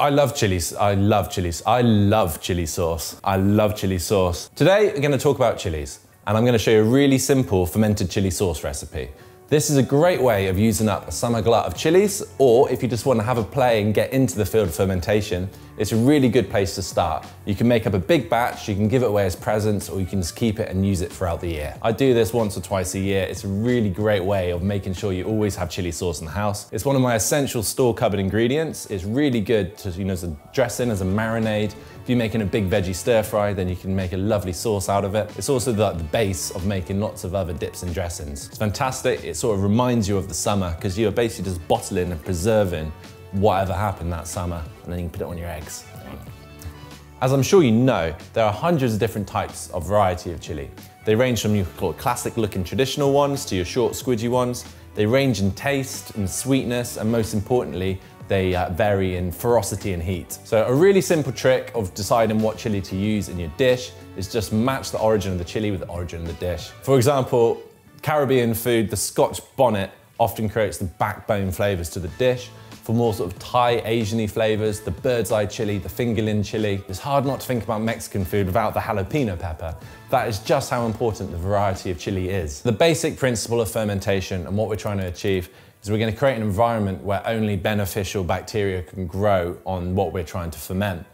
I love chilies. I love chilies. I love chili sauce. I love chili sauce. Today, we're gonna talk about chilies, and I'm gonna show you a really simple fermented chili sauce recipe. This is a great way of using up a summer glut of chilies, or if you just want to have a play and get into the field of fermentation, it's a really good place to start. You can make up a big batch, you can give it away as presents, or you can just keep it and use it throughout the year. I do this once or twice a year. It's a really great way of making sure you always have chili sauce in the house. It's one of my essential store cupboard ingredients. It's really good to, as a dressing, as a marinade. If you're making a big veggie stir fry, then you can make a lovely sauce out of it. It's also the base of making lots of other dips and dressings. It's fantastic. It sort of reminds you of the summer because you're basically just bottling and preserving whatever happened that summer, and then you can put it on your eggs. As I'm sure you know, there are hundreds of different types of variety of chili. They range from your classic looking traditional ones to your short squidgy ones. They range in taste and sweetness, and most importantly, they vary in ferocity and heat. So a really simple trick of deciding what chili to use in your dish is just match the origin of the chili with the origin of the dish. For example, Caribbean food, the Scotch bonnet often creates the backbone flavors to the dish. For more sort of Thai, Asian-y flavors, the bird's eye chili, the fingerling chili. It's hard not to think about Mexican food without the jalapeno pepper. That is just how important the variety of chili is. The basic principle of fermentation and what we're trying to achieve is we're going to create an environment where only beneficial bacteria can grow on what we're trying to ferment.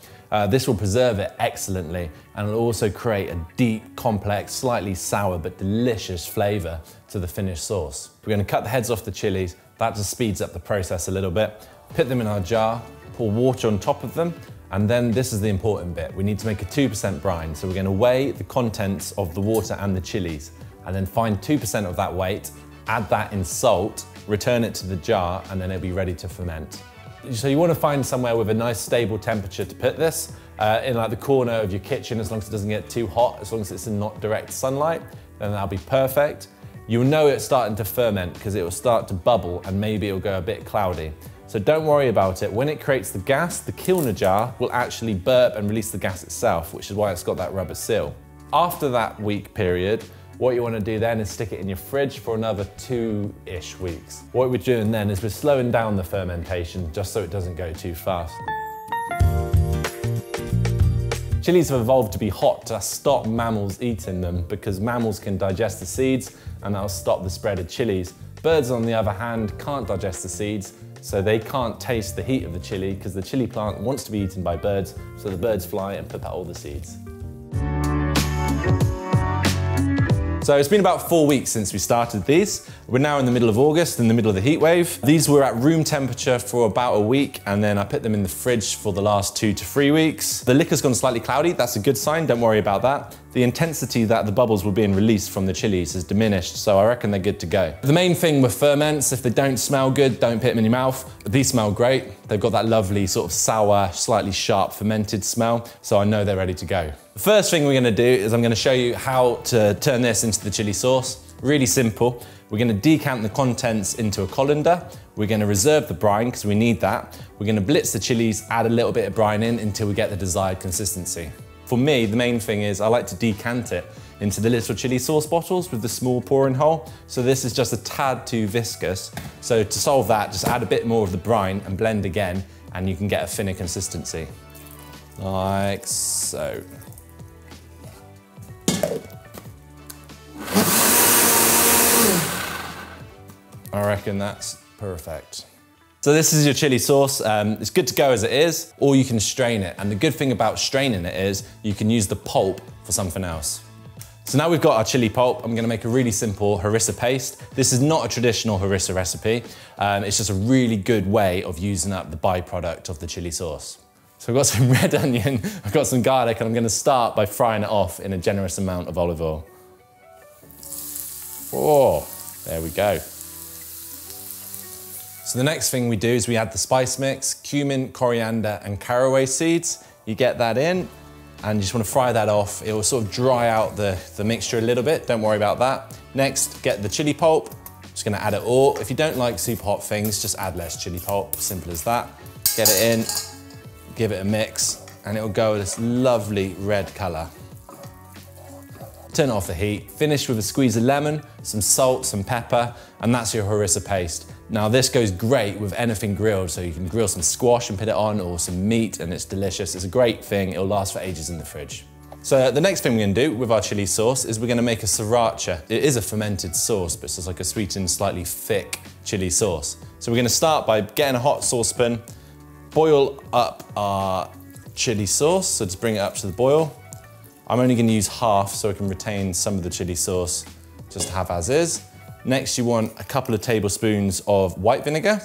This will preserve it excellently, and it'll also create a deep, complex, slightly sour but delicious flavor to the finished sauce. We're going to cut the heads off the chilies. That just speeds up the process a little bit. Put them in our jar, pour water on top of them, and then this is the important bit. We need to make a 2% brine. So we're going to weigh the contents of the water and the chilies, and then find 2% of that weight, add that in salt, return it to the jar, and then it'll be ready to ferment. So you want to find somewhere with a nice stable temperature to put this, in like the corner of your kitchen, as long as it doesn't get too hot, as long as it's in not direct sunlight, then that'll be perfect. You'll know it's starting to ferment because it will start to bubble and maybe it'll go a bit cloudy. So don't worry about it. When it creates the gas, the kilner jar will actually burp and release the gas itself, which is why it's got that rubber seal. After that week period, what you want to do then is stick it in your fridge for another 2-ish weeks. What we're doing then is we're slowing down the fermentation just so it doesn't go too fast. Chilies have evolved to be hot to stop mammals eating them because mammals can digest the seeds and that'll stop the spread of chilies. Birds, on the other hand, can't digest the seeds, so they can't taste the heat of the chili because the chili plant wants to be eaten by birds, so the birds fly and pick out all the seeds. So it's been about 4 weeks since we started these. We're now in the middle of August, in the middle of the heat wave. These were at room temperature for about a week, and then I put them in the fridge for the last 2 to 3 weeks. The liquor's gone slightly cloudy. That's a good sign, don't worry about that. The intensity that the bubbles were being released from the chilies has diminished, so I reckon they're good to go. The main thing with ferments, if they don't smell good, don't put them in your mouth. These smell great. They've got that lovely sort of sour, slightly sharp fermented smell, so I know they're ready to go. The first thing we're gonna do is I'm gonna show you how to turn this into the chili sauce. Really simple. We're gonna decant the contents into a colander. We're gonna reserve the brine because we need that. We're gonna blitz the chilies, add a little bit of brine in until we get the desired consistency. For me, the main thing is I like to decant it into the little chili sauce bottles with the small pouring hole. So this is just a tad too viscous. So to solve that, just add a bit more of the brine and blend again, and you can get a thinner consistency. Like so. I reckon that's perfect. So this is your chili sauce. It's good to go as it is, or you can strain it. And the good thing about straining it is you can use the pulp for something else. So now we've got our chili pulp, I'm gonna make a really simple harissa paste. This is not a traditional harissa recipe. It's just a really good way of using up the byproduct of the chili sauce. So I've got some red onion, I've got some garlic, and I'm gonna start by frying it off in a generous amount of olive oil. Oh, there we go. So the next thing we do is we add the spice mix, cumin, coriander, and caraway seeds. You get that in, and you just want to fry that off. It will sort of dry out the mixture a little bit, don't worry about that. Next, get the chili pulp. Just gonna add it all. If you don't like super hot things, just add less chili pulp, simple as that. Get it in, give it a mix, and it'll go this lovely red color. Turn off the heat, finish with a squeeze of lemon, some salt, some pepper, and that's your harissa paste. Now this goes great with anything grilled, so you can grill some squash and put it on, or some meat, and it's delicious. It's a great thing, it'll last for ages in the fridge. So the next thing we're gonna do with our chili sauce is we're gonna make a sriracha. It is a fermented sauce, but it's just like a sweetened, slightly thick chili sauce. So we're gonna start by getting a hot saucepan, boil up our chili sauce, so just bring it up to the boil. I'm only gonna use half so I can retain some of the chili sauce just to have as is. Next you want a couple of tablespoons of white vinegar,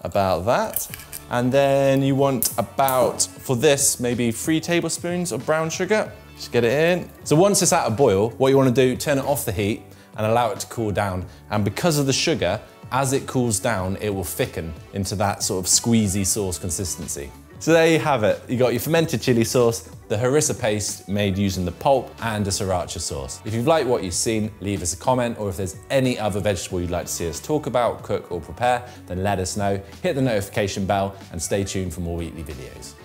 about that. And then you want about, for this, maybe 3 tablespoons of brown sugar. Just get it in. So once it's at a boil, what you want to do, turn it off the heat and allow it to cool down. And because of the sugar, as it cools down, it will thicken into that sort of squeezy sauce consistency. So there you have it. You got your fermented chili sauce, the harissa paste made using the pulp, and a sriracha sauce. If you've liked what you've seen, leave us a comment, or if there's any other vegetable you'd like to see us talk about, cook, or prepare, then let us know. Hit the notification bell and stay tuned for more weekly videos.